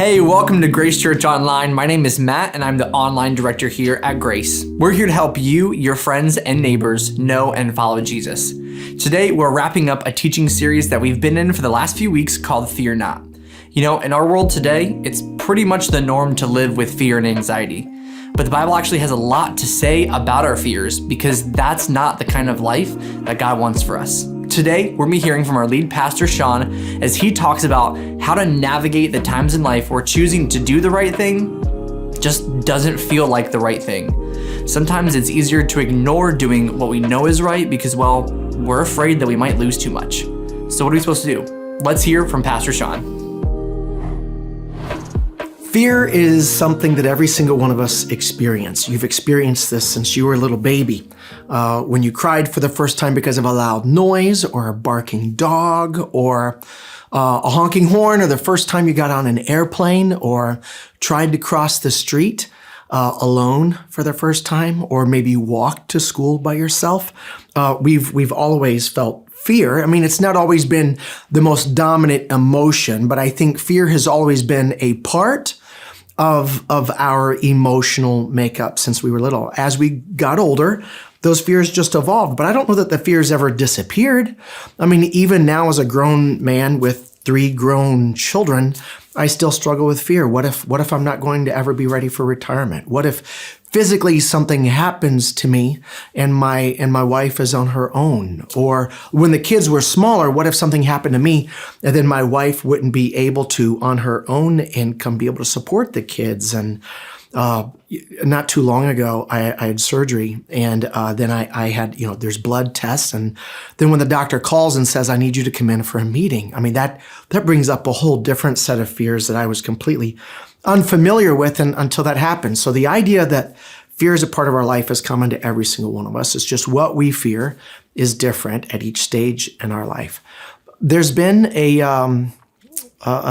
Hey, welcome to Grace Church Online. My name is Matt, and I'm the online director here at Grace. We're here to help you, your friends, and neighbors know and follow Jesus. Today, we're wrapping up a teaching series that we've been in for the last few weeks called Fear Not. You know, in our world today, it's pretty much the norm to live with fear and anxiety. But the Bible actually has a lot to say about our fears because that's not the kind of life that God wants for us. Today, we're going to be hearing from our lead pastor, Sean, as he talks about how to navigate the times in life where choosing to do the right thing just doesn't feel like the right thing. Sometimes it's easier to ignore doing what we know is right because, well, we're afraid that we might lose too much. So what are we supposed to do? Let's hear from Pastor Sean. Fear is something that every single one of us experience. You've experienced this since you were a little baby. When you cried for the first time because of a loud noise or a barking dog or a honking horn, or the first time you got on an airplane or tried to cross the street alone for the first time, or maybe walked to school by yourself. We've always felt fear. I mean, it's not always been the most dominant emotion, but I think fear has always been a part of our emotional makeup since we were little. As we got older, those fears just evolved, but I don't know that the fears ever disappeared. I mean, even now as a grown man with 3 grown children, I still struggle with fear. What if I'm not going to ever be ready for retirement? What if physically something happens to me and my wife is on her own? Or when the kids were smaller, what if something happened to me and then my wife wouldn't be able to, on her own income, be able to support the kids? And not too long ago, I had surgery, and then I had, there's blood tests, and then when the doctor calls and says, I need you to come in for a meeting, I mean, that brings up a whole different set of fears that I was completely unfamiliar with until that happened. So the idea that fear is a part of our life is common to every single one of us. It's just what we fear is different at each stage in our life. There's been a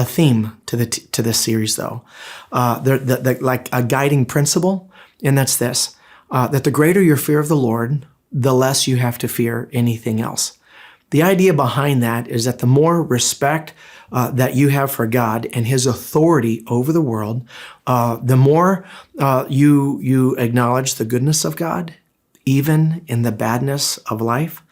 theme to this series, though, like a guiding principle, and that's this: that the greater your fear of the Lord, the less you have to fear anything else. The idea behind that is that the more respect that you have for God and His authority over the world, the more you acknowledge the goodness of God, even in the badness of life,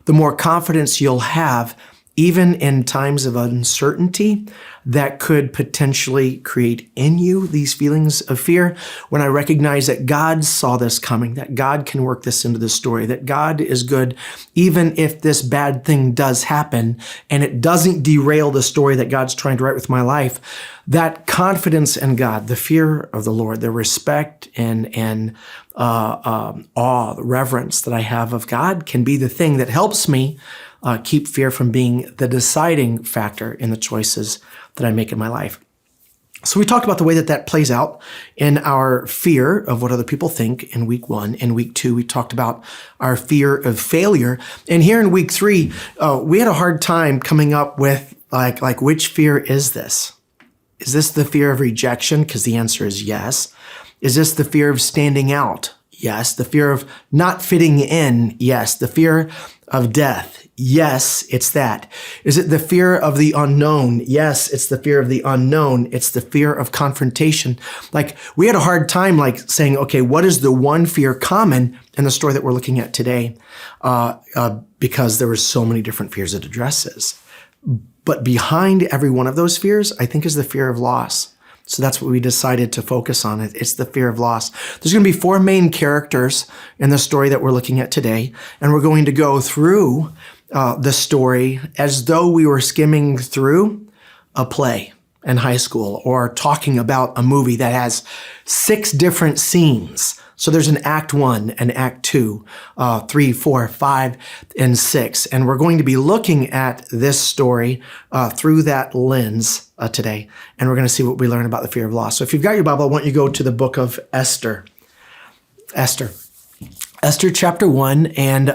the more confidence you'll have even in times of uncertainty that could potentially create in you these feelings of fear. When I recognize that God saw this coming, that God can work this into the story, that God is good, even if this bad thing does happen and it doesn't derail the story that God's trying to write with my life, that confidence in God, the fear of the Lord, the respect and awe, the reverence that I have of God can be the thing that helps me keep fear from being the deciding factor in the choices that I make in my life. So we talked about the way that plays out in our fear of what other people think in week 1. In week 2, we talked about our fear of failure. And here in week 3, we had a hard time coming up with like which fear is this? Is this the fear of rejection? Because the answer is yes. Is this the fear of standing out? Yes. The fear of not fitting in? Yes. The fear of death? Yes, it's that. Is it the fear of the unknown? Yes, it's the fear of the unknown. It's the fear of confrontation. Like, we had a hard time saying, okay, what is the one fear common in the story that we're looking at today? Because there were so many different fears it addresses. But behind every one of those fears, I think, is the fear of loss. So that's what we decided to focus on. It's the fear of loss. There's going to be 4 main characters in the story that we're looking at today, and we're going to go through the story as though we were skimming through a play in high school or talking about a movie that has 6 different scenes. So there's an act 1, an act 2, 3, 4, 5, and 6. And we're going to be looking at this story through that lens today. And we're going to see what we learn about the fear of loss. So if you've got your Bible, I want you to go to the book of Esther. Esther chapter 1, and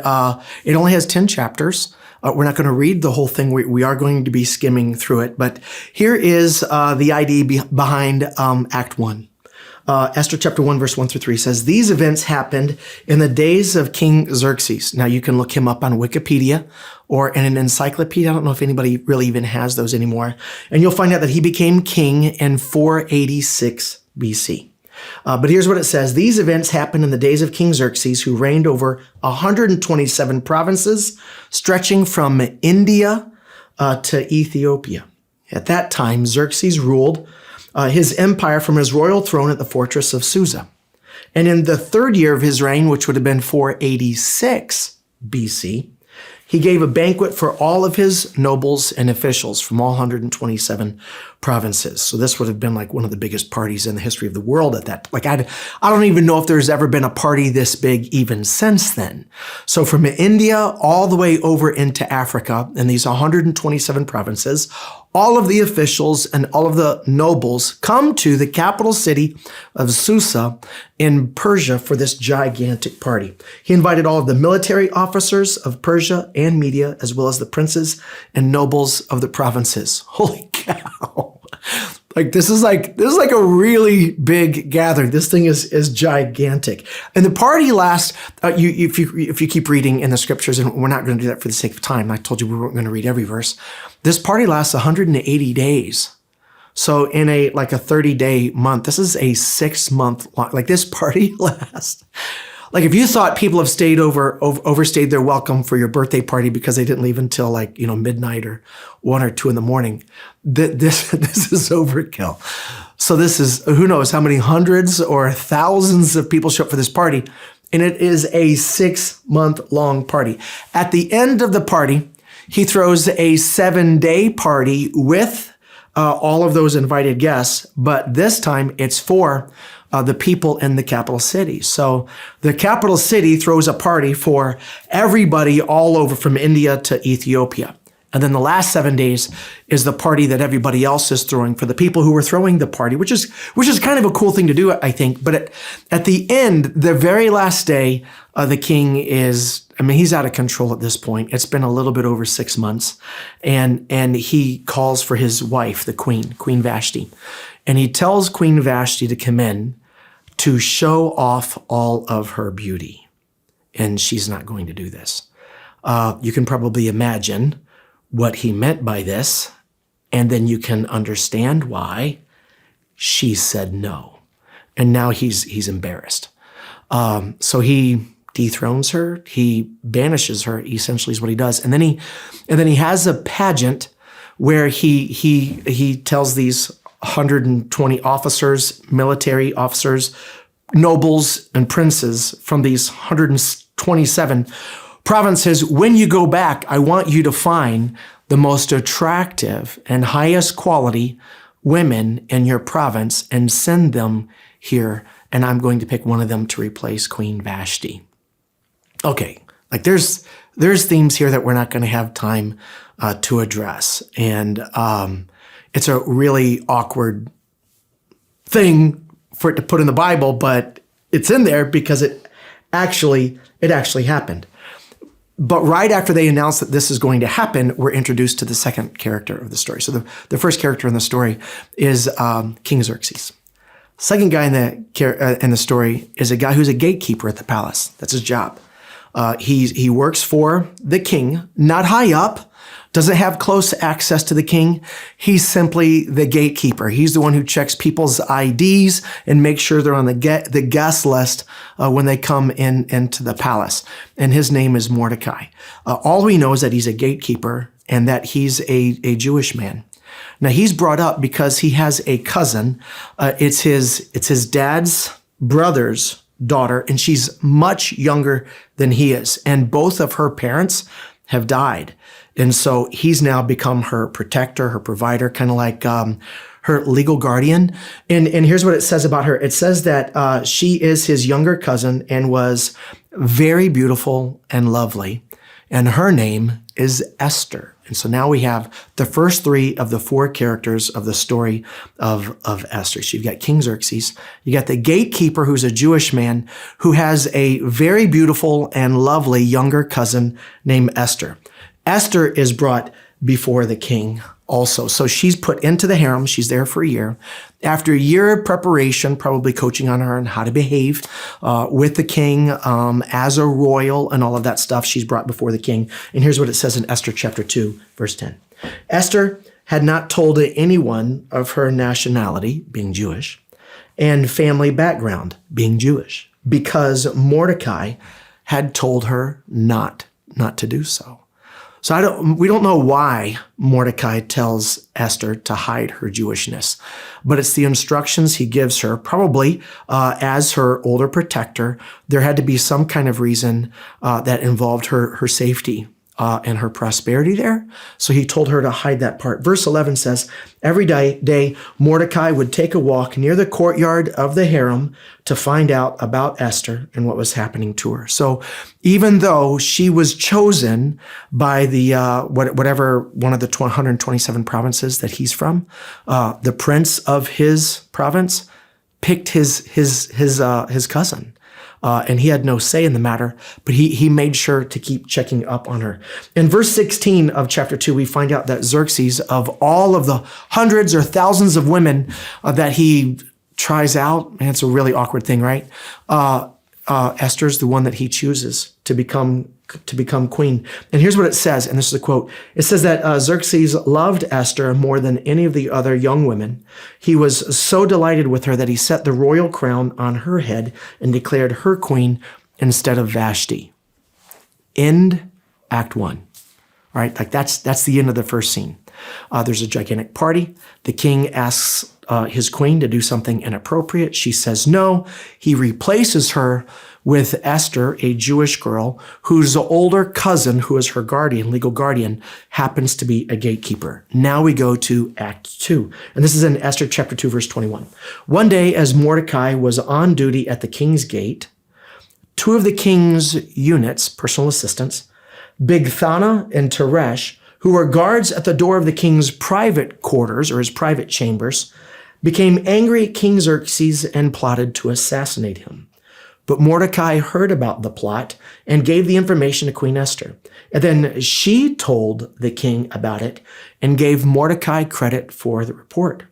it only has 10 chapters. We're not going to read the whole thing. We are going to be skimming through it. But here is the idea behind Act 1. Esther chapter 1, verse 1 through 3 says, these events happened in the days of King Xerxes. Now you can look him up on Wikipedia or in an encyclopedia. I don't know if anybody really even has those anymore. And you'll find out that he became king in 486 BC. But here's what it says. These events happened in the days of King Xerxes, who reigned over 127 provinces, stretching from India to Ethiopia. At that time, Xerxes ruled his empire from his royal throne at the fortress of Susa. And in the third year of his reign, which would have been 486 BC, he gave a banquet for all of his nobles and officials from all 127 provinces. So this would have been like one of the biggest parties in the history of the world at that. Like I don't even know if there's ever been a party this big even since then. So from India all the way over into Africa in these 127 provinces, all of the officials and all of the nobles come to the capital city of Susa in Persia for this gigantic party. He invited all of the military officers of Persia and Media, as well as the princes and nobles of the provinces. Holy cow. This is like a really big gathering. This thing is gigantic. And the party lasts, if you keep reading in the scriptures, and we're not going to do that for the sake of time. I told you we weren't going to read every verse. This party lasts 180 days. So in a 30-day month, this is a 6-month long, this party lasts. If you thought people have overstayed their welcome for your birthday party because they didn't leave until midnight or 1 or 2 in the morning, this is overkill. So this is, who knows how many hundreds or thousands of people show up for this party. And it is a 6-month long party. At the end of the party, he throws a 7-day party with all of those invited guests, but this time it's for the people in the capital city. So the capital city throws a party for everybody all over from India to Ethiopia. And then the last 7 days is the party that everybody else is throwing for the people who were throwing the party, which is kind of a cool thing to do, I think. But at the end, the very last day, the king he's out of control at this point. It's been a little bit over 6 months. And he calls for his wife, the Queen Vashti. And he tells Queen Vashti to come in to show off all of her beauty. And she's not going to do this. You can probably imagine what he meant by this, and then you can understand why she said no. And now he's embarrassed. So he dethrones her, he banishes her, essentially is what he does. And then he has a pageant where he tells these 120 officers, military officers, nobles, and princes from these 127 provinces, when you go back, I want you to find the most attractive and highest quality women in your province and send them here, and I'm going to pick one of them to replace Queen Vashti. Okay, there's themes here that we're not going to have time to address, and it's a really awkward thing for it to put in the Bible, but it's in there because it actually happened. But right after they announce that this is going to happen, we're introduced to the second character of the story. So the first character in the story is King Xerxes. Second guy in the story is a guy who's a gatekeeper at the palace. That's his job. He works for the king, not high up, doesn't have close access to the king. He's simply the gatekeeper. He's the one who checks people's IDs and makes sure they're on the guest list when they come into the palace. And his name is Mordecai. All we know is that he's a gatekeeper and that he's a Jewish man. Now he's brought up because he has a cousin. It's his dad's brother's daughter, and she's much younger than he is. And both of her parents have died. And so he's now become her protector, her provider, kind of like her legal guardian. And here's what it says about her. It says that she is his younger cousin and was very beautiful and lovely. And her name is Esther. And so now we have the first 3 of the 4 characters of the story of Esther. So you've got King Xerxes, you got the gatekeeper who's a Jewish man who has a very beautiful and lovely younger cousin named Esther. Esther is brought before the king also. So she's put into the harem. She's there for a year. After a year of preparation, probably coaching on her on how to behave with the king as a royal and all of that stuff, she's brought before the king. And here's what it says in Esther chapter 2, verse 10. Esther had not told anyone of her nationality, being Jewish, and family background, being Jewish, because Mordecai had told her not to do so. So we don't know why Mordecai tells Esther to hide her Jewishness, but it's the instructions he gives her, probably as her older protector. There had to be some kind of reason that involved her safety and her prosperity there. So he told her to hide that part. Verse 11 says, every day Mordecai would take a walk near the courtyard of the harem to find out about Esther and what was happening to her. So even though she was chosen by the whatever one of the 127 provinces that he's from, the prince of his province picked his cousin. And he had no say in the matter, but he made sure to keep checking up on her. In verse 16 of chapter 2, we find out that Xerxes, of all of the hundreds or thousands of women that he tries out, and it's a really awkward thing, right? Esther's the one that he chooses to become queen. And here's what it says, and this is a quote. It says that Xerxes loved Esther more than any of the other young women. He was so delighted with her that he set the royal crown on her head and declared her queen instead of Vashti. End Act 1. All right, like that's the end of the first scene. There's a gigantic party. The king asks his queen to do something inappropriate. She says no. He replaces her with Esther, a Jewish girl whose older cousin, who is her guardian, legal guardian, happens to be a gatekeeper. Now we go to Act 2. And this is in Esther chapter 2, verse 21. One day, as Mordecai was on duty at the king's gate, two of the king's eunuchs, personal assistants, Bigthana and Teresh, who were guards at the door of the king's private quarters or his private chambers, became angry at King Xerxes and plotted to assassinate him. But Mordecai heard about the plot and gave the information to Queen Esther. And then she told the king about it and gave Mordecai credit for the report.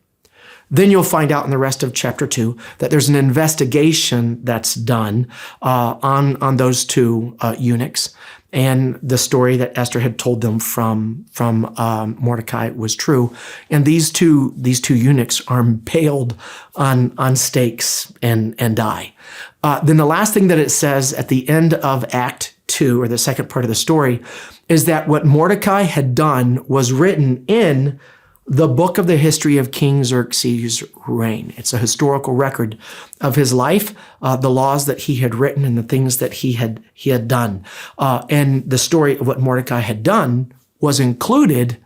Then you'll find out in the rest of chapter 2 that there's an investigation that's done on those two eunuchs. And the story that Esther had told them from Mordecai was true. And these two eunuchs are impaled on stakes and die. Then the last thing that it says at the end of Act 2, or the second part of the story, is that what Mordecai had done was written in the book of the history of King Xerxes' reign. It's a historical record of his life, the laws that he had written and the things that he had done. And the story of what Mordecai had done was included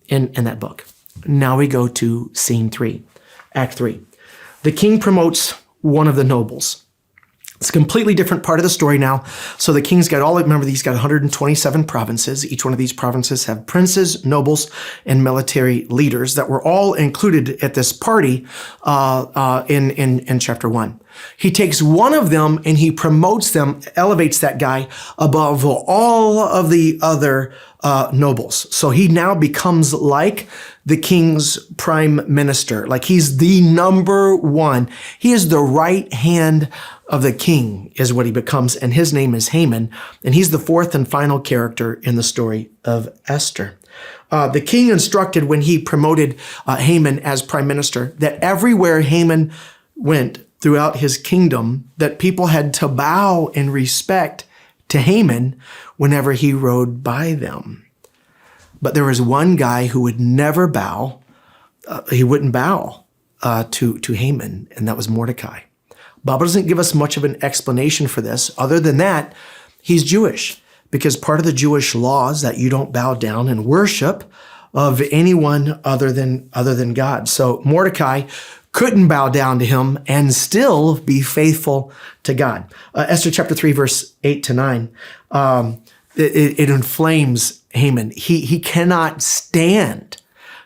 in that book. Now we go to scene 3, Act 3. The king promotes one of the nobles. It's a completely different part of the story now. So the king's got he's got 127 provinces. Each one of these provinces have princes, nobles, and military leaders that were all included at this party in chapter 1. He takes one of them and he promotes them, elevates that guy above all of the other nobles. So he now becomes like the king's prime minister. Like he's the number one. He is the right hand of the king is what he becomes. And his name is Haman. And he's the fourth and final character in the story of Esther. The king instructed when he promoted Haman as prime minister that everywhere Haman went throughout his kingdom, that people had to bow in respect to Haman whenever he rode by them. But there was one guy who would never bow. He wouldn't bow to Haman, and that was Mordecai. Bible doesn't give us much of an explanation for this. Other than that, he's Jewish, because part of the Jewish law is that you don't bow down and worship of anyone other than God. So Mordecai couldn't bow down to him and still be faithful to God. Esther chapter 3, verse 8 to 9, it inflames Haman. He cannot stand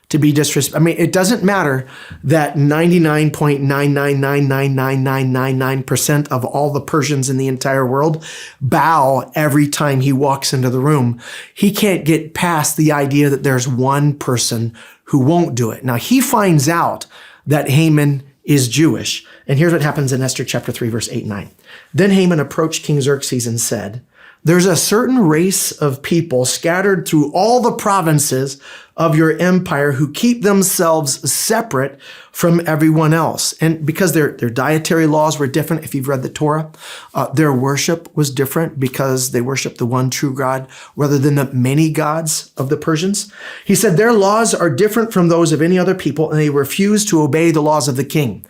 to be disrespected. I mean, it doesn't matter that 99.9999999% of all the Persians in the entire world bow every time he walks into the room. He can't get past the idea that there's one person who won't do it. Now, he finds out that Haman is Jewish. And here's what happens in Esther chapter 3, verse 8 and 9. Then Haman approached King Xerxes and said, there's a certain race of people scattered through all the provinces of your empire who keep themselves separate from everyone else. And because their dietary laws were different, if you've read the Torah, their worship was different because they worship the one true God rather than the many gods of the Persians. He said their laws are different from those of any other people, and they refuse to obey the laws of the king.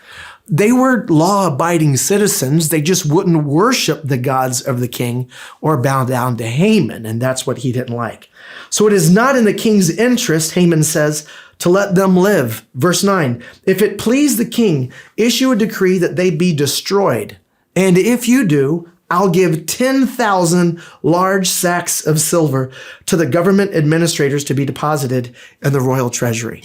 They were law-abiding citizens. They just wouldn't worship the gods of the king or bow down to Haman, and that's what he didn't like. So it is not in the king's interest, Haman says, to let them live. Verse 9, if it please the king, issue a decree that they be destroyed. And if you do, I'll give 10,000 large sacks of silver to the government administrators to be deposited in the royal treasury.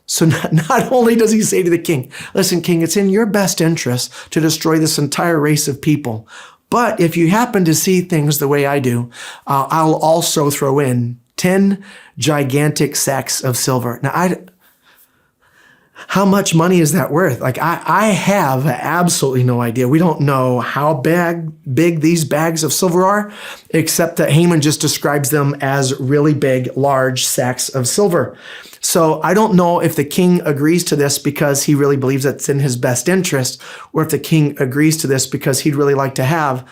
So not only does he say to the king, listen, king, it's in your best interest to destroy this entire race of people. But if you happen to see things the way I do, I'll also throw in 10 gigantic sacks of silver. Now, how much money is that worth? Like, I have absolutely no idea. We don't know how big these bags of silver are, except that Haman just describes them as really big, large sacks of silver. So I don't know if the king agrees to this because he really believes it's in his best interest, or if the king agrees to this because he'd really like to have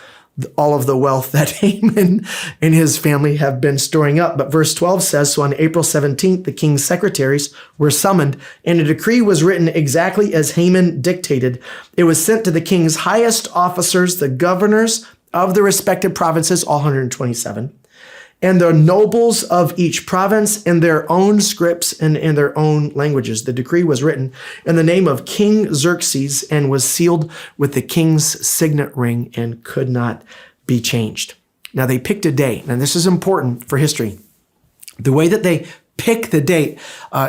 all of the wealth that Haman and his family have been storing up. But verse 12 says, so on April 17th, the king's secretaries were summoned, and a decree was written exactly as Haman dictated. It was sent to the king's highest officers, the governors of the respective provinces, all 127, and the nobles of each province in their own scripts and in their own languages. The decree was written in the name of King Xerxes and was sealed with the king's signet ring and could not be changed. Now they picked a date, and this is important for history. The way that they pick the date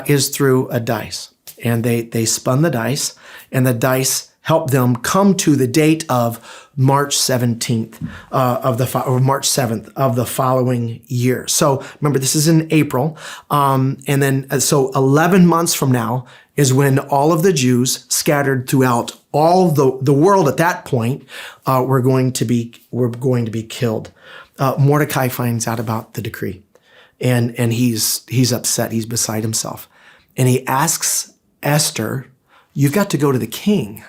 is through a dice. And they spun the dice, and the dice helped them come to the date of March 17th or March 7th of the following year. So remember, this is in April. And then, so 11 months from now is when all of the Jews scattered throughout all the world at that point were going to be killed. Mordecai finds out about the decree, and he's upset. He's beside himself. And he asks Esther, you've got to go to the king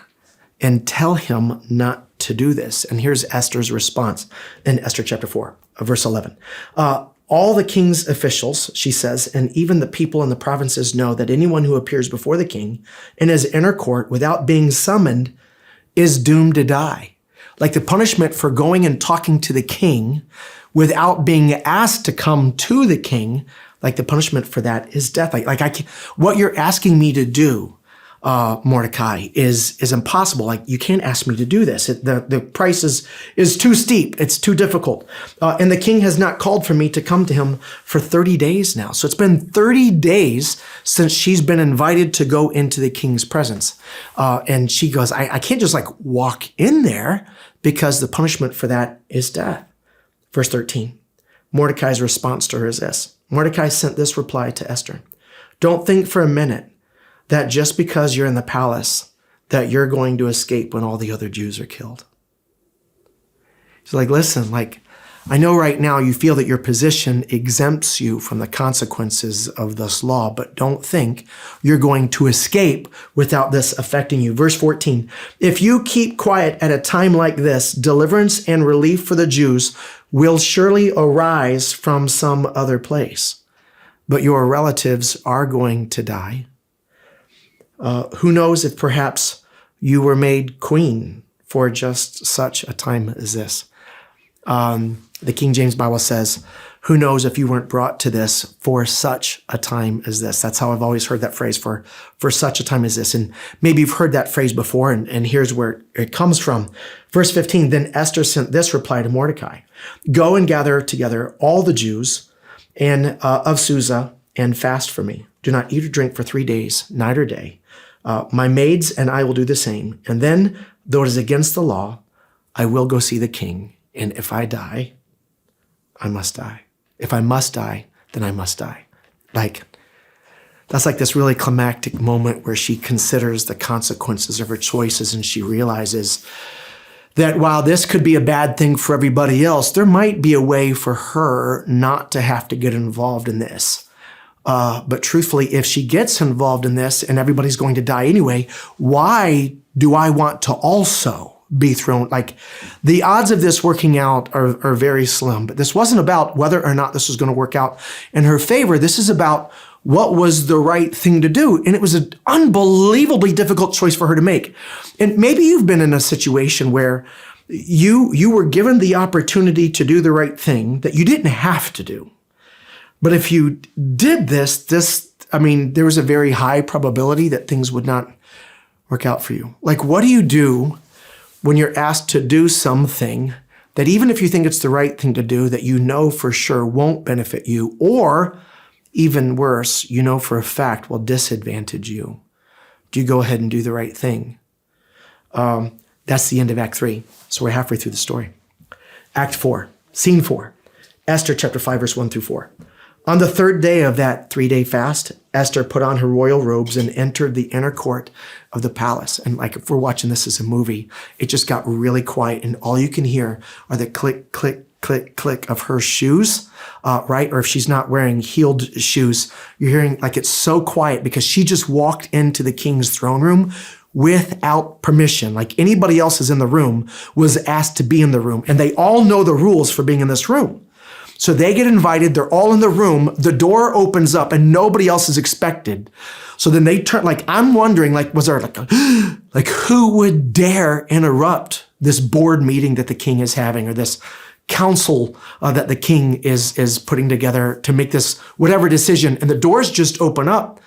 and tell him not to do this. And here's Esther's response in Esther chapter 4, verse 11. All the king's officials, she says, and even the people in the provinces know that anyone who appears before the king in his inner court without being summoned is doomed to die. Like the punishment for going and talking to the king without being asked to come to the king, like the punishment for that is death. What you're asking me to do, Mordecai, is impossible. Like, you can't ask me to do this. The price is too steep. It's too difficult. And the king has not called for me to come to him for 30 days now. So it's been 30 days since she's been invited to go into the king's presence. And she goes, I can't just walk in there because the punishment for that is death. Verse 13, Mordecai's response to her is this. Mordecai sent this reply to Esther. Don't think for a minute that just because you're in the palace that you're going to escape when all the other Jews are killed. He's like, listen, I know right now you feel that your position exempts you from the consequences of this law, but don't think you're going to escape without this affecting you. Verse 14, if you keep quiet at a time like this, deliverance and relief for the Jews will surely arise from some other place, but your relatives are going to die. Who knows if perhaps you were made queen for just such a time as this. The King James Bible says, who knows if you weren't brought to this for such a time as this. That's how I've always heard that phrase, for such a time as this. And maybe you've heard that phrase before, and here's where it comes from. Verse 15, then Esther sent this reply to Mordecai. Go and gather together all the Jews and of Susa and fast for me. Do not eat or drink for 3 days, night or day. My maids and I will do the same. And then, though it is against the law, I will go see the king. And if I die, I must die. If I must die, then I must die. Like That's like this really climactic moment where she considers the consequences of her choices, and she realizes that while this could be a bad thing for everybody else, there might be a way for her not to have to get involved in this. But truthfully, if she gets involved in this and everybody's going to die anyway, why do I want to also be thrown? Like, the odds of this working out are very slim. But this wasn't about whether or not this was going to work out in her favor. This is about what was the right thing to do. And it was an unbelievably difficult choice for her to make. And maybe you've been in a situation where you were given the opportunity to do the right thing that you didn't have to do. But if you did this, there was a very high probability that things would not work out for you. Like, what do you do when you're asked to do something that, even if you think it's the right thing to do, that you know for sure won't benefit you, or even worse, you know for a fact will disadvantage you? Do you go ahead and do the right thing? That's the end of Act 3. So we're halfway through the story. Act 4, Scene 4, Esther chapter 5, verse 1 through 4. On the third day of that 3-day fast, Esther put on her royal robes and entered the inner court of the palace. And like, if we're watching this as a movie, it just got really quiet, and all you can hear are the click, click, click, click of her shoes, right? Or if she's not wearing heeled shoes, you're hearing, like, it's so quiet because she just walked into the king's throne room without permission. Like, anybody else is in the room was asked to be in the room, and they all know the rules for being in this room. So they get invited, they're all in the room, the door opens up and nobody else is expected. So then they turn, like, I'm wondering, like, was there like who would dare interrupt this board meeting that the king is having, or this council that the king is putting together to make this whatever decision? And the doors just open up,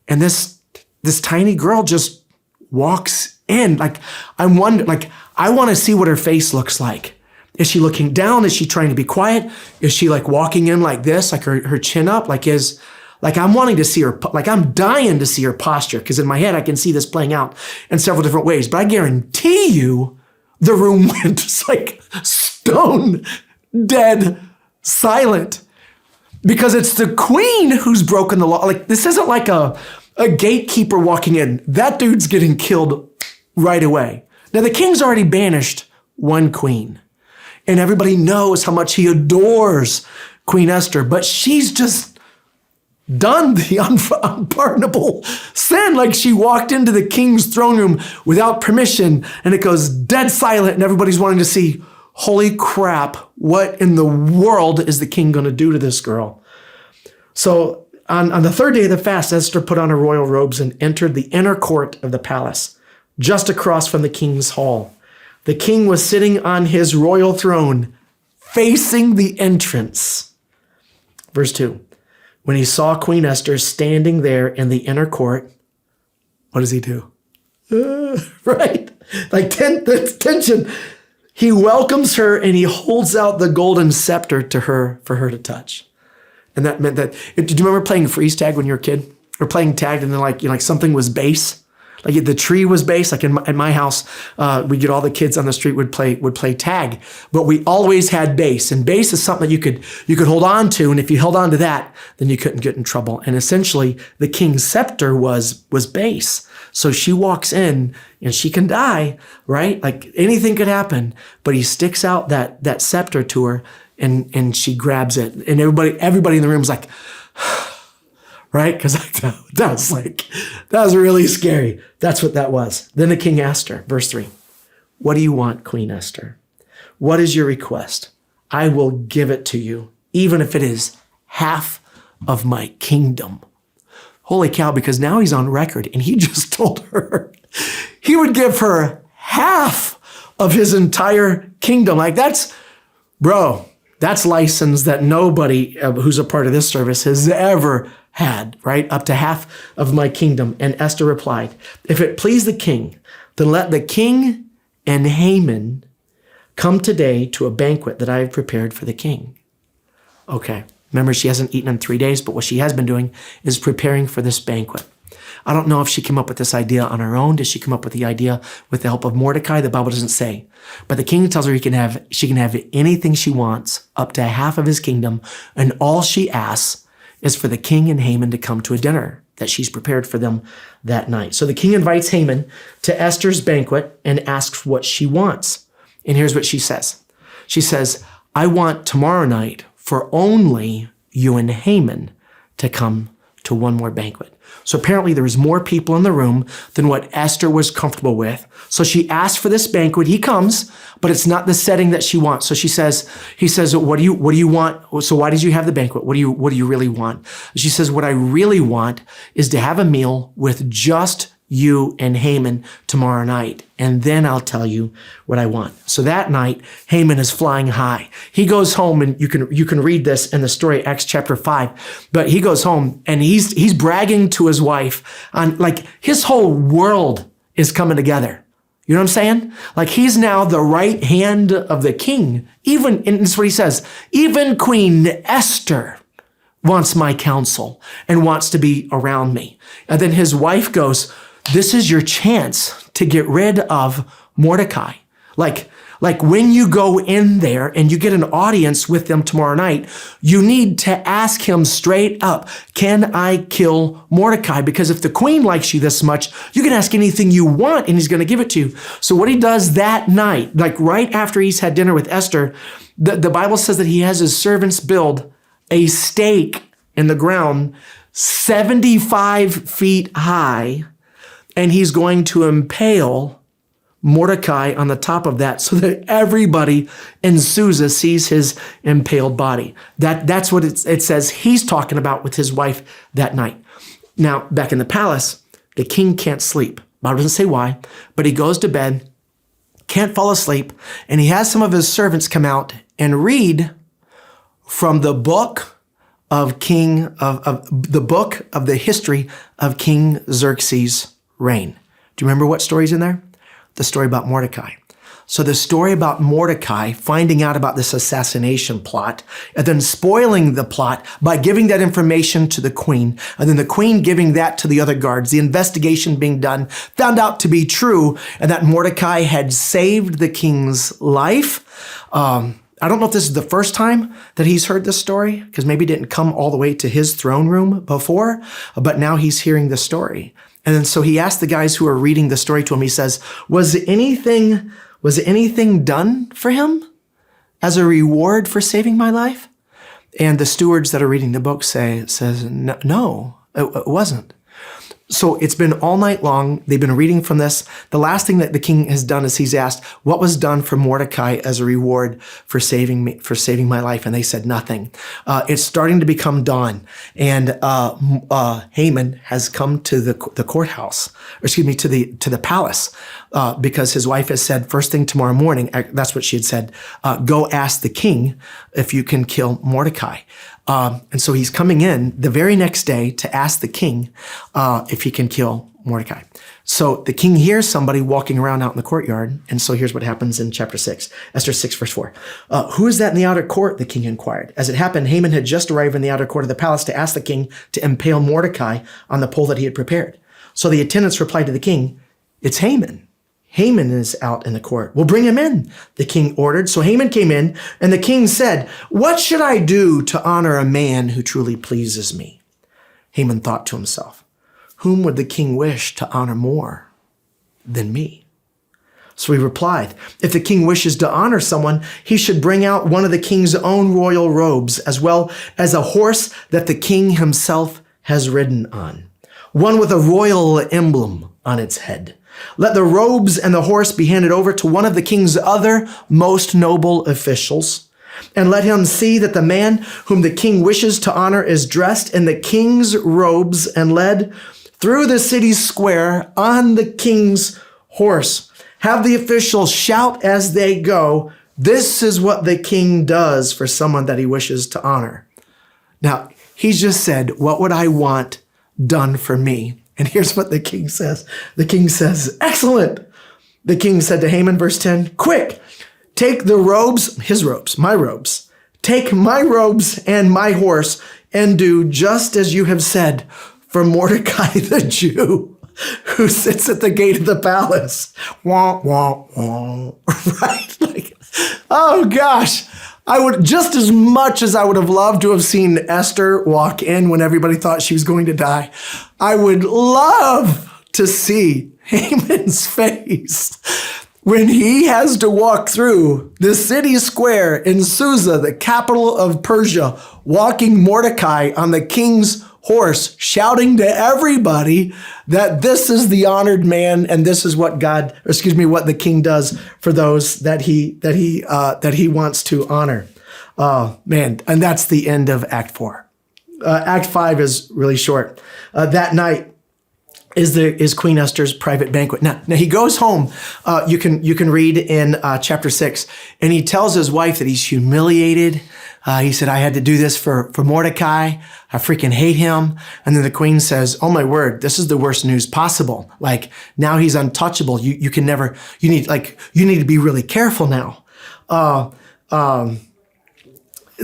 and this tiny girl just walks in. Like, I'm wondering, like, I want to see what her face looks like. Is she looking down? Is she trying to be quiet? Is she like walking in like this, like her chin up? Like, I'm wanting to see her, like, I'm dying to see her posture, because in my head I can see this playing out in several different ways. But I guarantee you the room went just like stone dead silent, because it's the queen who's broken the law. Like, this isn't like a gatekeeper walking in. That dude's getting killed right away. Now, the king's already banished one queen, and everybody knows how much he adores Queen Esther, but she's just done the unpardonable sin. Like, she walked into the king's throne room without permission, and it goes dead silent, and everybody's wanting to see, holy crap, what in the world is the king going to do to this girl? So on the third day of the fast, Esther put on her royal robes and entered the inner court of the palace, just across from the king's hall. The king was sitting on his royal throne, facing the entrance. Verse 2, when he saw Queen Esther standing there in the inner court, what does he do? Right? Like, tension. He welcomes her and he holds out the golden scepter to her for her to touch. And that meant that, did you remember playing freeze tag when you were a kid? Or playing tag and then, like, like something was base? Like, the tree was base. Like, in my house, we get all the kids on the street would play tag, but we always had base. And base is something that you could hold on to, and if you held on to that, then you couldn't get in trouble. And essentially, the king's scepter was base. So she walks in, and she can die, right? Like, anything could happen. But he sticks out that scepter to her, and she grabs it, and everybody in the room is like, right? Because that was really scary. That's what that was. Then the king asked her, verse 3, what do you want, Queen Esther? What is your request? I will give it to you, even if it is half of my kingdom. Holy cow, because now he's on record, and he just told her he would give her half of his entire kingdom. Like, that's license that nobody who's a part of this service has ever had, right? Up to half of my kingdom. And Esther replied, if it please the king, then let the king and Haman come today to a banquet that I have prepared for the king. Okay. Remember, she hasn't eaten in 3 days, but what she has been doing is preparing for this banquet. I don't know if she came up with this idea on her own. Did she come up with the idea with the help of Mordecai? The Bible doesn't say. But the king tells her she can have anything she wants, up to half of his kingdom, and all she asks is for the king and Haman to come to a dinner that she's prepared for them that night. So the king invites Haman to Esther's banquet and asks what she wants. And here's what she says. She says, I want tomorrow night for only you and Haman to come to one more banquet. So apparently there was more people in the room than what Esther was comfortable with. So she asked for this banquet. He comes, but it's not the setting that she wants. So he says, what do you want? So why did you have the banquet? What do you really want? She says, what I really want is to have a meal with just you and Haman tomorrow night. And then I'll tell you what I want. So that night, Haman is flying high. He goes home, and you can read this in the story, Acts chapter 5. But he goes home and he's bragging to his wife on, like, his whole world is coming together. You know what I'm saying? Like, he's now the right hand of the king. Even, and this is what he says, even Queen Esther wants my counsel and wants to be around me. And then his wife goes, this is your chance to get rid of Mordecai. Like when you go in there and you get an audience with them tomorrow night, you need to ask him straight up, can I kill Mordecai? Because if the queen likes you this much, you can ask anything you want and he's going to give it to you. So what he does that night, like right after he's had dinner with Esther, the Bible says that he has his servants build a stake in the ground 75 feet high, and he's going to impale Mordecai on the top of that so that everybody in Susa sees his impaled body. That's what it says he's talking about with his wife that night. Now, back in the palace, the king can't sleep. Bible doesn't say why, but he goes to bed, can't fall asleep, and he has some of his servants come out and read from the book of the history of King Xerxes' reign. Do you remember what story's in there? The story about Mordecai. So the story about Mordecai finding out about this assassination plot and then spoiling the plot by giving that information to the queen, and then the queen giving that to the other guards, the investigation being done, found out to be true, and that Mordecai had saved the king's life. I don't know if this is the first time that he's heard this story, because maybe it didn't come all the way to his throne room before, but now he's hearing the story. And then so he asked the guys who are reading the story to him, he says, was anything done for him as a reward for saving my life? And the stewards that are reading the book says, no, it wasn't. So it's been all night long. They've been reading from this. The last thing that the king has done is he's asked, what was done for Mordecai as a reward for saving my life? And they said nothing. It's starting to become dawn. And Haman has come to the courthouse, or excuse me, to the palace, because his wife has said, first thing tomorrow morning, that's what she had said, go ask the king if you can kill Mordecai. And so he's coming in the very next day to ask the king if he can kill Mordecai. So the king hears somebody walking around out in the courtyard. And so here's what happens in chapter 6, Esther 6, verse 4. Who is that in the outer court? The king inquired. As it happened, Haman had just arrived in the outer court of the palace to ask the king to impale Mordecai on the pole that he had prepared. So the attendants replied to the king, it's Haman. Haman is out in the court. Well, bring him in, the king ordered. So Haman came in, and the king said, what should I do to honor a man who truly pleases me? Haman thought to himself, whom would the king wish to honor more than me? So he replied, if the king wishes to honor someone, he should bring out one of the king's own royal robes, as well as a horse that the king himself has ridden on, one with a royal emblem on its head. Let the robes and the horse be handed over to one of the king's other most noble officials, and let him see that the man whom the king wishes to honor is dressed in the king's robes and led through the city square on the king's horse. Have the officials shout as they go, this is what the king does for someone that he wishes to honor. Now, he's just said, what would I want done for me? And here's what the king says. The king says, excellent. The king said to Haman, verse 10, quick, take the robes, his robes, my robes. Take my robes and my horse and do just as you have said for Mordecai the Jew, who sits at the gate of the palace. Wah, wah, wah. Right? Like, oh gosh. I would, just as much as I would have loved to have seen Esther walk in when everybody thought she was going to die, I would love to see Haman's face when he has to walk through the city square in Susa, the capital of Persia, walking Mordecai on the king's horse, shouting to everybody that this is the honored man and this is what what the king does for those that he wants to honor. Man, and that's the end of Act 4. Act 5 is really short. That night is Queen Esther's private banquet. Now he goes home. You can read in chapter 6, and he tells his wife that he's humiliated. He said, I had to do this for Mordecai. I freaking hate him. And then the queen says, oh my word, this is the worst news possible. Like, now he's untouchable. You need to be really careful now.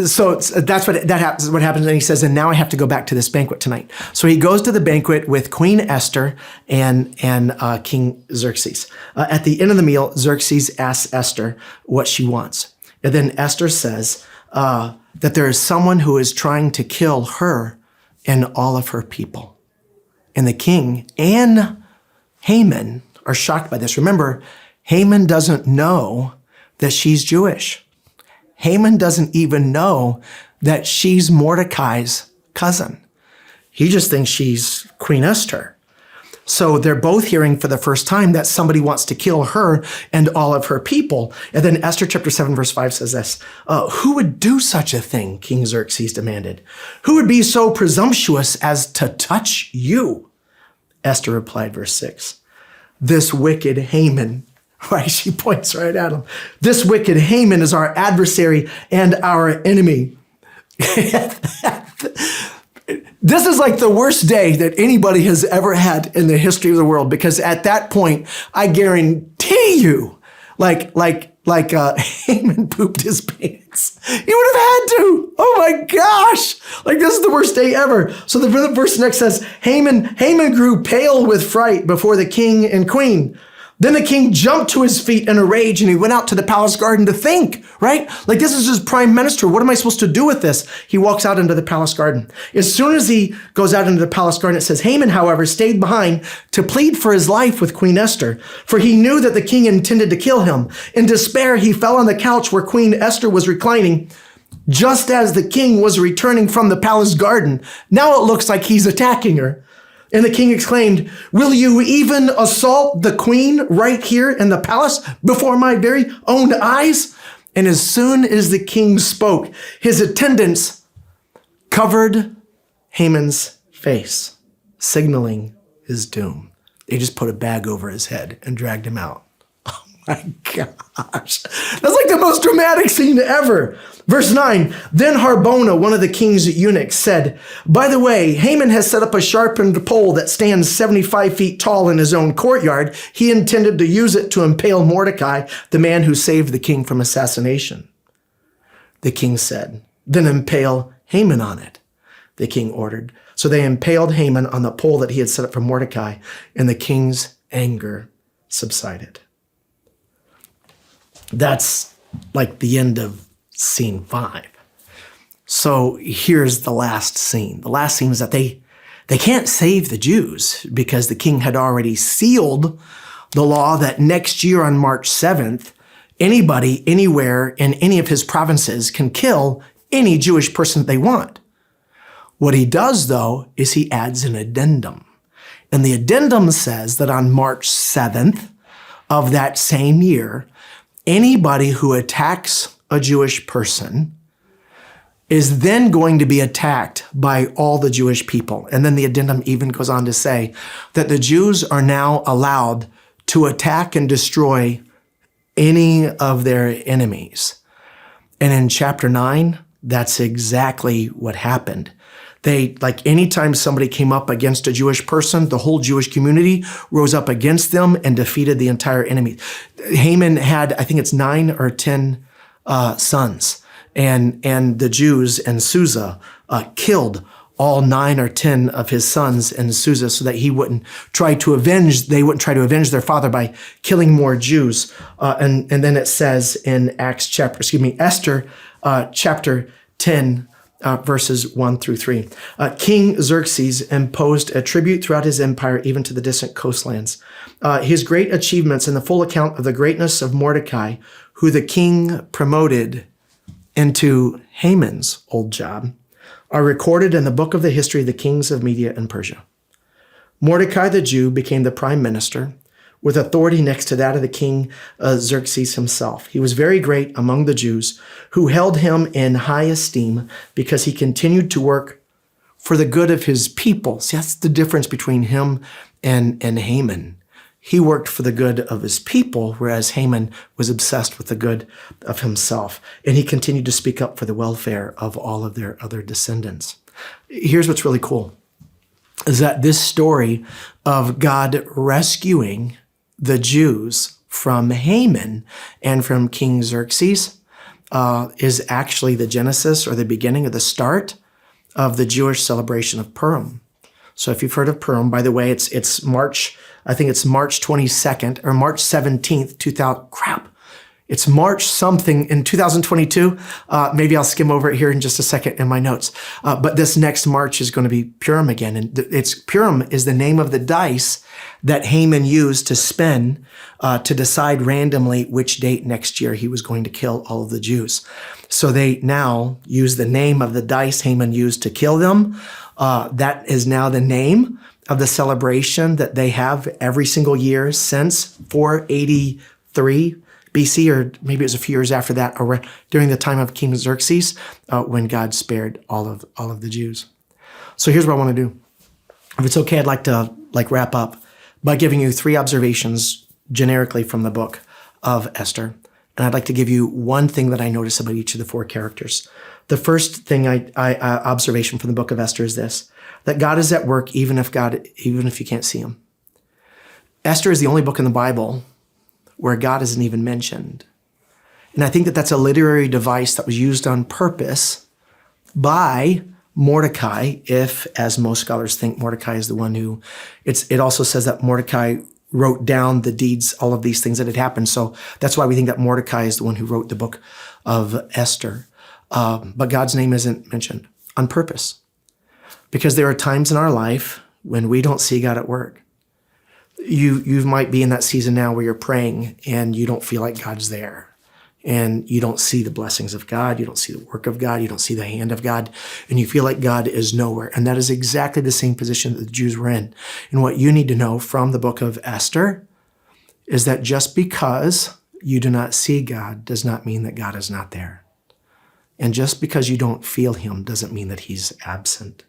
So that's what happens. And he says, and now I have to go back to this banquet tonight. So he goes to the banquet with Queen Esther and King Xerxes. At the end of the meal, Xerxes asks Esther what she wants. And then Esther says that there is someone who is trying to kill her and all of her people. And the king and Haman are shocked by this. Remember, Haman doesn't know that she's Jewish. Haman doesn't even know that she's Mordecai's cousin. He just thinks she's Queen Esther. So they're both hearing for the first time that somebody wants to kill her and all of her people. And then Esther chapter 7, verse 5 says this, who would do such a thing, King Xerxes demanded? Who would be so presumptuous as to touch you? Esther replied, verse 6, this wicked Haman. Right, she points right at him. This wicked Haman is our adversary and our enemy. This is like the worst day that anybody has ever had in the history of the world, because at that point, I guarantee you, like Haman pooped his pants. He would have had to. Oh my gosh. Like, this is the worst day ever. So the verse next says, Haman grew pale with fright before the king and queen. Then the king jumped to his feet in a rage and he went out to the palace garden to think, right? Like, this is his prime minister. What am I supposed to do with this? He walks out into the palace garden. As soon as he goes out into the palace garden, it says, Haman, however, stayed behind to plead for his life with Queen Esther, for he knew that the king intended to kill him. In despair, he fell on the couch where Queen Esther was reclining, just as the king was returning from the palace garden. Now it looks like he's attacking her. And the king exclaimed, will you even assault the queen right here in the palace before my very own eyes? And as soon as the king spoke, his attendants covered Haman's face, signaling his doom. They just put a bag over his head and dragged him out. Oh my gosh. That's like the most dramatic scene ever. Verse 9, then Harbona, one of the king's eunuchs, said, by the way, Haman has set up a sharpened pole that stands 75 feet tall in his own courtyard. He intended to use it to impale Mordecai, the man who saved the king from assassination. The king said, then impale Haman on it, the king ordered. So they impaled Haman on the pole that he had set up for Mordecai, and the king's anger subsided. That's like the end of scene 5. So here's the last scene. The last scene is that they can't save the Jews because the king had already sealed the law that next year on March 7th, anybody, anywhere, in any of his provinces can kill any Jewish person that they want. What he does, though, is he adds an addendum. And the addendum says that on March 7th of that same year, anybody who attacks a Jewish person is then going to be attacked by all the Jewish people. And then the addendum even goes on to say that the Jews are now allowed to attack and destroy any of their enemies. And in chapter 9, that's exactly what happened. Like, anytime somebody came up against a Jewish person, the whole Jewish community rose up against them and defeated the entire enemy. Haman had, I think it's 9 or 10 sons, and the Jews in Susa killed all 9 or 10 of his sons in Susa so that they wouldn't try to avenge their father by killing more Jews. And then it says in Esther chapter 10, verses 1 through 3. King Xerxes imposed a tribute throughout his empire, even to the distant coastlands. His great achievements and the full account of the greatness of Mordecai, who the king promoted into Haman's old job, are recorded in the book of the history of the kings of Media and Persia. Mordecai the Jew became the prime minister, with authority next to that of the king Xerxes himself. He was very great among the Jews, who held him in high esteem because he continued to work for the good of his people. See, that's the difference between him and Haman. He worked for the good of his people, whereas Haman was obsessed with the good of himself. And he continued to speak up for the welfare of all of their other descendants. Here's what's really cool, is that this story of God rescuing the Jews from Haman and from King Xerxes is actually the genesis or the beginning of the start of the Jewish celebration of Purim. So if you've heard of Purim, by the way, it's March, I think it's March 22nd or March 17th, 2000, it's March something in 2022. Maybe I'll skim over it here in just a second in my notes. But this next March is going to be Purim again. And Purim is the name of the dice that Haman used to spin to decide randomly which date next year he was going to kill all of the Jews. So they now use the name of the dice Haman used to kill them. That is now the name of the celebration that they have every single year since 483 BC, or maybe it was a few years after that, or during the time of King Xerxes, when God spared all of the Jews. So here's what I want to do. If it's okay, I'd like to wrap up by giving you 3 observations generically from the book of Esther. And I'd like to give you one thing that I notice about each of the 4 characters. The first thing observation from the book of Esther is this, that God is at work even if you can't see him. Esther is the only book in the Bible where God isn't even mentioned. And I think that that's a literary device that was used on purpose by Mordecai, if, as most scholars think, Mordecai is the one who, it also says that Mordecai wrote down the deeds, all of these things that had happened. So that's why we think that Mordecai is the one who wrote the book of Esther. But God's name isn't mentioned on purpose, because there are times in our life when we don't see God at work. You might be in that season now where you're praying and you don't feel like God's there, and you don't see the blessings of God. You don't see the work of God. You don't see the hand of God, and you feel like God is nowhere. And that is exactly the same position that the Jews were in. And what you need to know from the book of Esther is that just because you do not see God does not mean that God is not there. And just because you don't feel him doesn't mean that he's absent.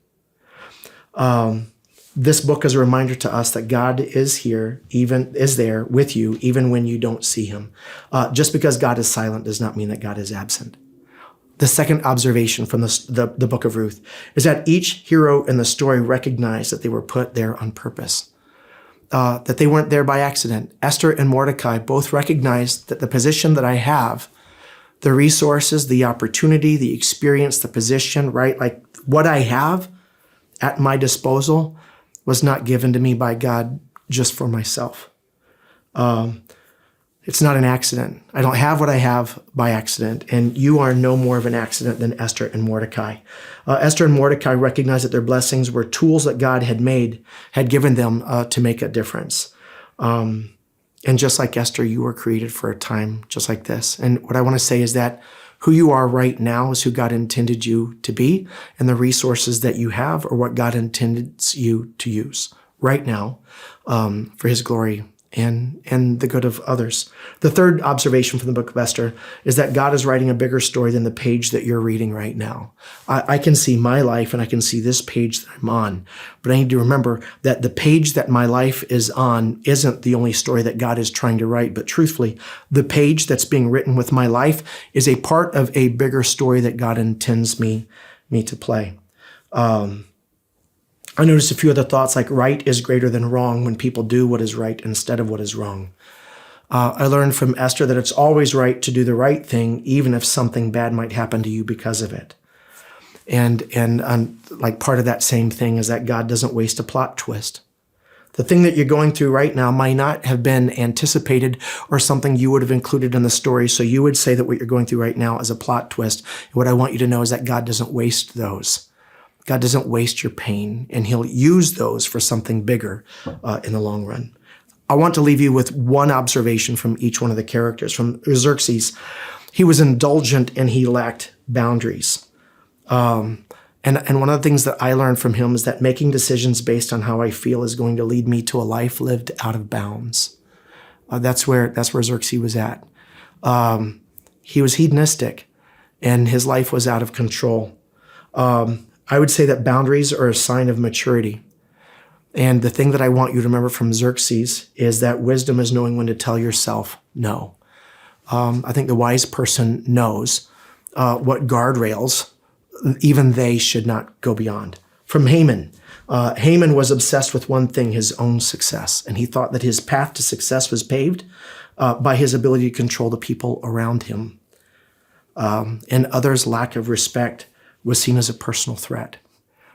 This book is a reminder to us that God is here, is there with you, even when you don't see him. Just because God is silent does not mean that God is absent. The second observation from the book of Ruth is that each hero in the story recognized that they were put there on purpose, that they weren't there by accident. Esther and Mordecai both recognized that the position that I have, the resources, the opportunity, the experience, the position, right? Like what I have at my disposal was not given to me by God just for myself. It's not an accident. I don't have what I have by accident, and you are no more of an accident than Esther and Mordecai. Esther and Mordecai recognized that their blessings were tools that God had given them to make a difference. And just like Esther, you were created for a time just like this. And what I want to say is that who you are right now is who God intended you to be, and the resources that you have are what God intended you to use right now for his glory and the good of others. The third observation from the book of Esther is that God is writing a bigger story than the page that you're reading right now. I can see my life and I can see this page that I'm on, but I need to remember that the page that my life is on isn't the only story that God is trying to write, but truthfully, the page that's being written with my life is a part of a bigger story that God intends me to play. I noticed a few other thoughts, like right is greater than wrong when people do what is right instead of what is wrong. I learned from Esther that it's always right to do the right thing, even if something bad might happen to you because of it. And like part of that same thing is that God doesn't waste a plot twist. The thing that you're going through right now might not have been anticipated or something you would have included in the story. So you would say that what you're going through right now is a plot twist. And what I want you to know is that God doesn't waste those. God doesn't waste your pain, and he'll use those for something bigger in the long run. I want to leave you with one observation from each one of the characters. From Xerxes, he was indulgent and he lacked boundaries. And one of the things that I learned from him is that making decisions based on how I feel is going to lead me to a life lived out of bounds. That's where Xerxes was at. He was hedonistic, and his life was out of control. I would say that boundaries are a sign of maturity. And the thing that I want you to remember from Xerxes is that wisdom is knowing when to tell yourself no. I think the wise person knows what guardrails even they should not go beyond. From Haman. Haman was obsessed with one thing, his own success. And he thought that his path to success was paved by his ability to control the people around him. And others' lack of respect was seen as a personal threat.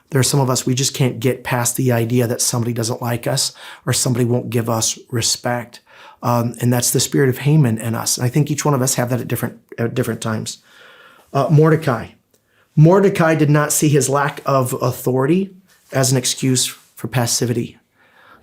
There are some of us, we just can't get past the idea that somebody doesn't like us or somebody won't give us respect. And that's the spirit of Haman in us. And I think each one of us have that at different times. Mordecai. Mordecai did not see his lack of authority as an excuse for passivity.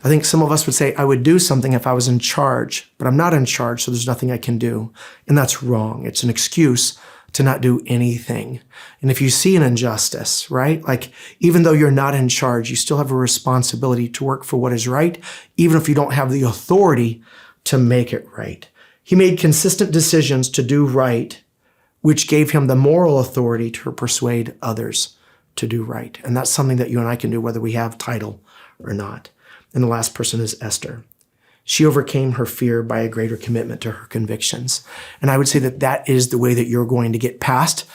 I think some of us would say, I would do something if I was in charge, but I'm not in charge, so there's nothing I can do. And that's wrong. It's an excuse to not do anything. And if you see an injustice, right? Like, even though you're not in charge, you still have a responsibility to work for what is right, even if you don't have the authority to make it right. He made consistent decisions to do right, which gave him the moral authority to persuade others to do right. And that's something that you and I can do whether we have title or not. And the last person is Esther. She overcame her fear by a greater commitment to her convictions. And I would say that that is the way that you're going to get past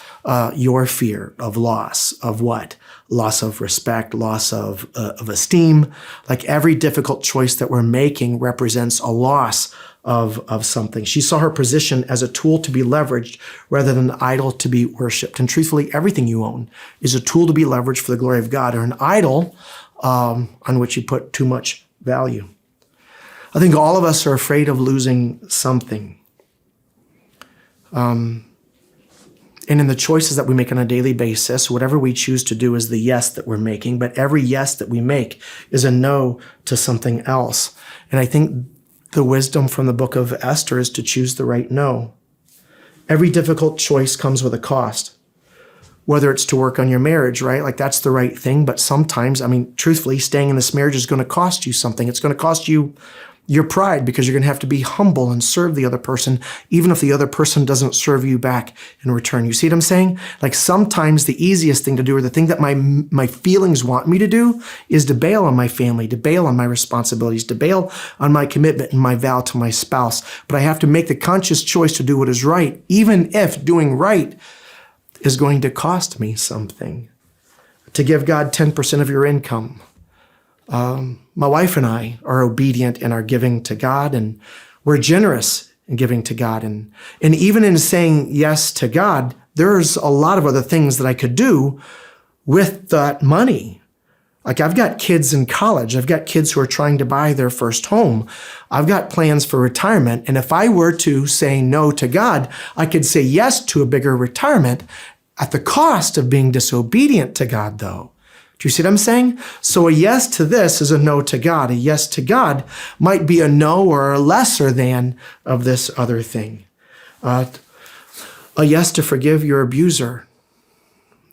your fear of loss. Of what? Loss of respect, loss of esteem. Like, every difficult choice that we're making represents a loss of something. She saw her position as a tool to be leveraged rather than an idol to be worshiped. And truthfully, everything you own is a tool to be leveraged for the glory of God, or an idol on which you put too much value. I think all of us are afraid of losing something. And in the choices that we make on a daily basis, whatever we choose to do is the yes that we're making, but every yes that we make is a no to something else. And I think the wisdom from the book of Esther is to choose the right no. Every difficult choice comes with a cost. Whether it's to work on your marriage, right? Like, that's the right thing. But sometimes, truthfully, staying in this marriage is going to cost you something. It's going to cost you your pride, because you're going to have to be humble and serve the other person, even if the other person doesn't serve you back in return. You see what I'm saying? Like, sometimes the easiest thing to do, or the thing that my feelings want me to do, is to bail on my family, to bail on my responsibilities, to bail on my commitment and my vow to my spouse. But I have to make the conscious choice to do what is right, even if doing right is going to cost me something. To give God 10% of your income. My wife and I are obedient in our giving to God, and we're generous in giving to God. And even in saying yes to God, there's a lot of other things that I could do with that money. Like, I've got kids in college. I've got kids who are trying to buy their first home. I've got plans for retirement. And if I were to say no to God, I could say yes to a bigger retirement at the cost of being disobedient to God, though. Do you see what I'm saying? So a yes to this is a no to God. A yes to God might be a no or a lesser than of this other thing. A yes to forgive your abuser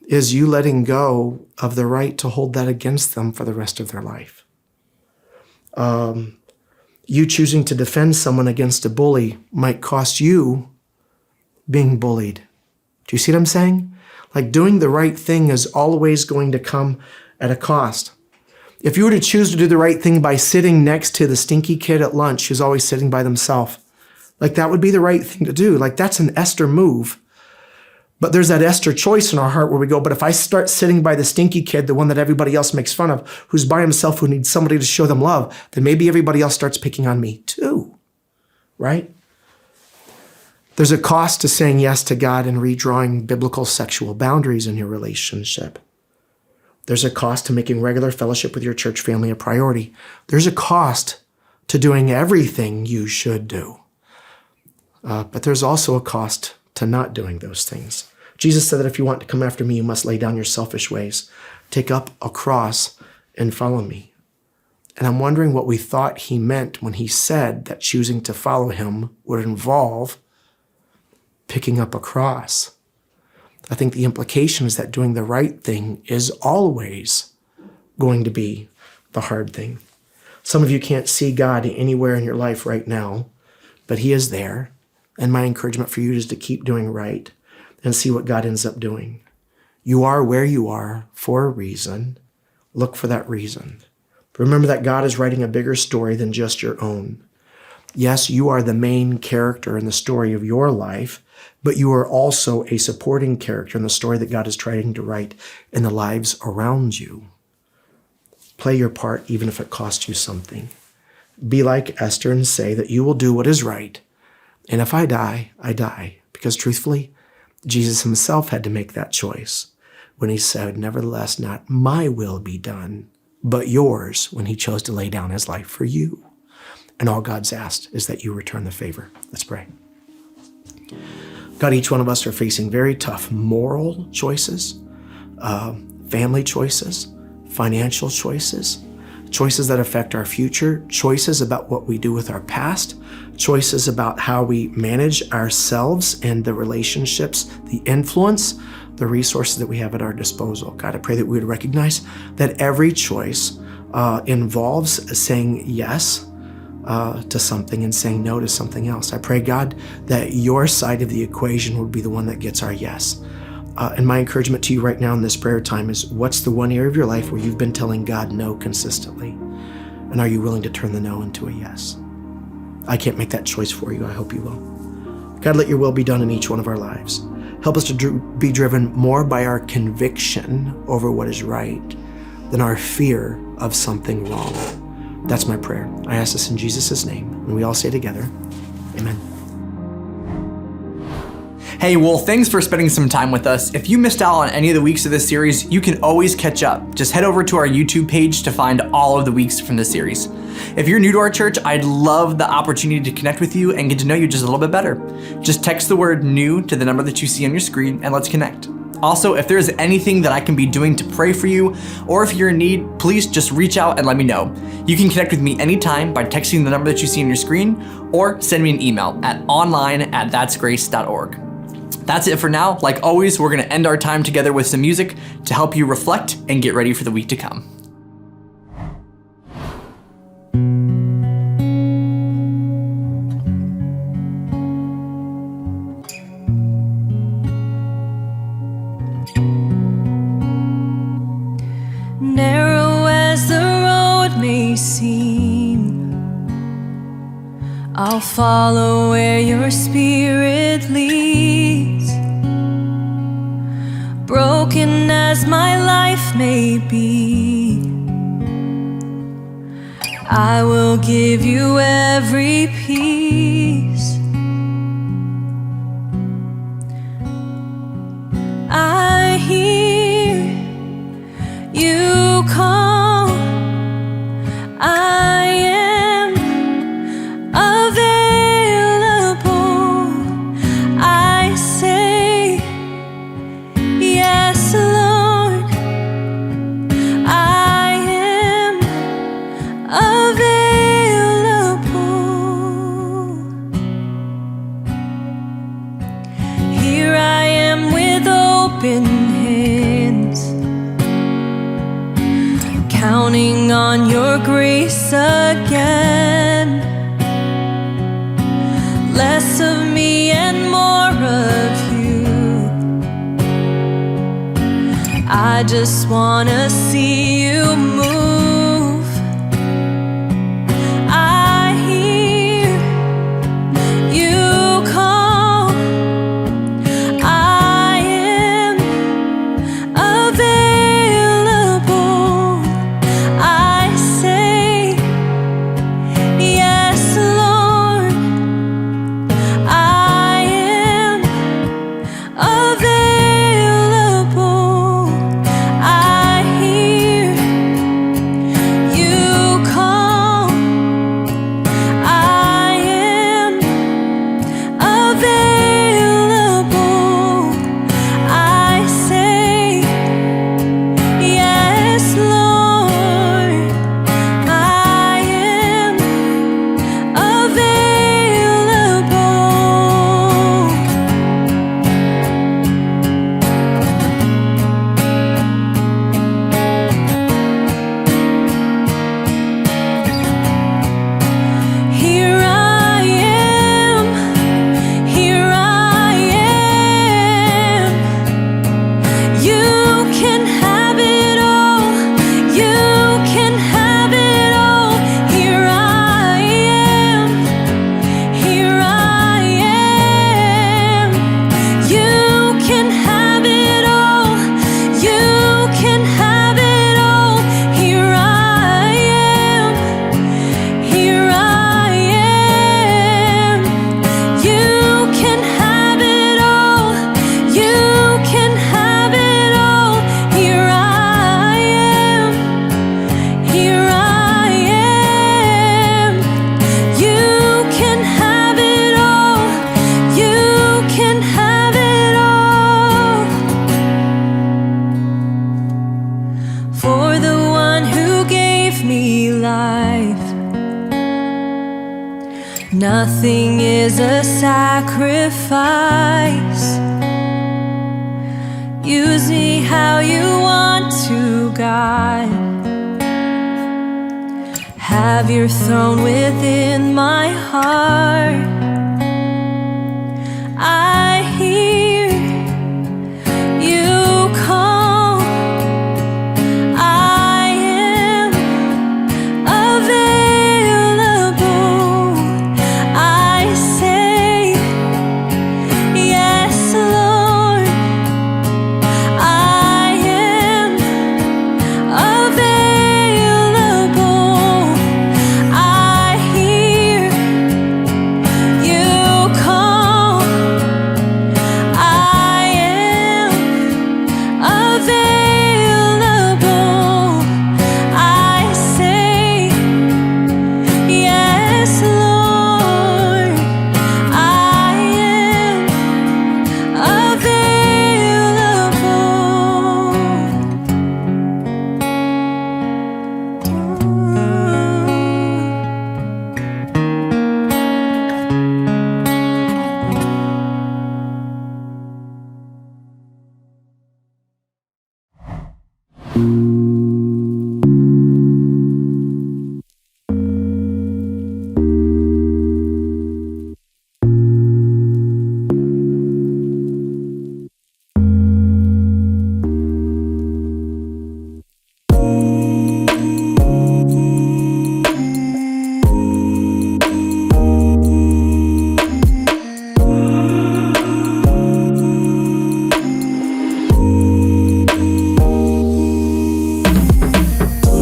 is you letting go of the right to hold that against them for the rest of their life. You choosing to defend someone against a bully might cost you being bullied. Do you see what I'm saying? Like, doing the right thing is always going to come at a cost. If you were to choose to do the right thing by sitting next to the stinky kid at lunch who's always sitting by themselves, like, that would be the right thing to do. Like, that's an Esther move. But there's that Esther choice in our heart where we go, but if I start sitting by the stinky kid, the one that everybody else makes fun of, who's by himself, who needs somebody to show them love, then maybe everybody else starts picking on me too, right? There's a cost to saying yes to God and redrawing biblical sexual boundaries in your relationship. There's a cost to making regular fellowship with your church family a priority. There's a cost to doing everything you should do. But there's also a cost to not doing those things. Jesus said that if you want to come after me, you must lay down your selfish ways, take up a cross, and follow me. And I'm wondering what we thought he meant when he said that choosing to follow him would involve picking up a cross. I think the implication is that doing the right thing is always going to be the hard thing. Some of you can't see God anywhere in your life right now, but he is there. And my encouragement for you is to keep doing right and see what God ends up doing. You are where you are for a reason. Look for that reason. Remember that God is writing a bigger story than just your own. Yes, you are the main character in the story of your life, but you are also a supporting character in the story that God is trying to write in the lives around you. Play your part even if it costs you something. Be like Esther and say that you will do what is right. And if I die, I die. Because truthfully, Jesus himself had to make that choice when he said, nevertheless, not my will be done, but yours, when he chose to lay down his life for you. And all God's asked is that you return the favor. Let's pray. God, each one of us are facing very tough moral choices, family choices, financial choices, choices that affect our future, choices about what we do with our past, choices about how we manage ourselves and the relationships, the influence, the resources that we have at our disposal. God, I pray that we would recognize that every choice involves saying yes to something and saying no to something else. I pray, God, that your side of the equation would be the one that gets our yes. And my encouragement to you right now in this prayer time is, what's the one area of your life where you've been telling God no consistently? And are you willing to turn the no into a yes? I can't make that choice for you. I hope you will. God, let your will be done in each one of our lives. Help us to be driven more by our conviction over what is right than our fear of something wrong. That's my prayer. I ask this in Jesus' name. And we all say together, amen. Hey, well, thanks for spending some time with us. If you missed out on any of the weeks of this series, you can always catch up. Just head over to our YouTube page to find all of the weeks from the series. If you're new to our church, I'd love the opportunity to connect with you and get to know you just a little bit better. Just text the word new to the number that you see on your screen and let's connect. Also, if there's anything that I can be doing to pray for you, or if you're in need, please just reach out and let me know. You can connect with me anytime by texting the number that you see on your screen or send me an email at online@thatsgrace.org. That's it for now. Like always, we're going to end our time together with some music to help you reflect and get ready for the week to come. Narrow as the road may seem, I'll follow where your spirit leads. Broken as my life may be, I will give you every piece. I hear you call, I am available. I say yes, Lord, I am available. Here I am with open hands, counting on your grace again. Less of me and more of you. I just wanna see you move. I hear you call, I am available. I say yes, Lord, I am available. I hear Nothing is a sacrifice. Use me how you want to, God. Have your throne within my heart.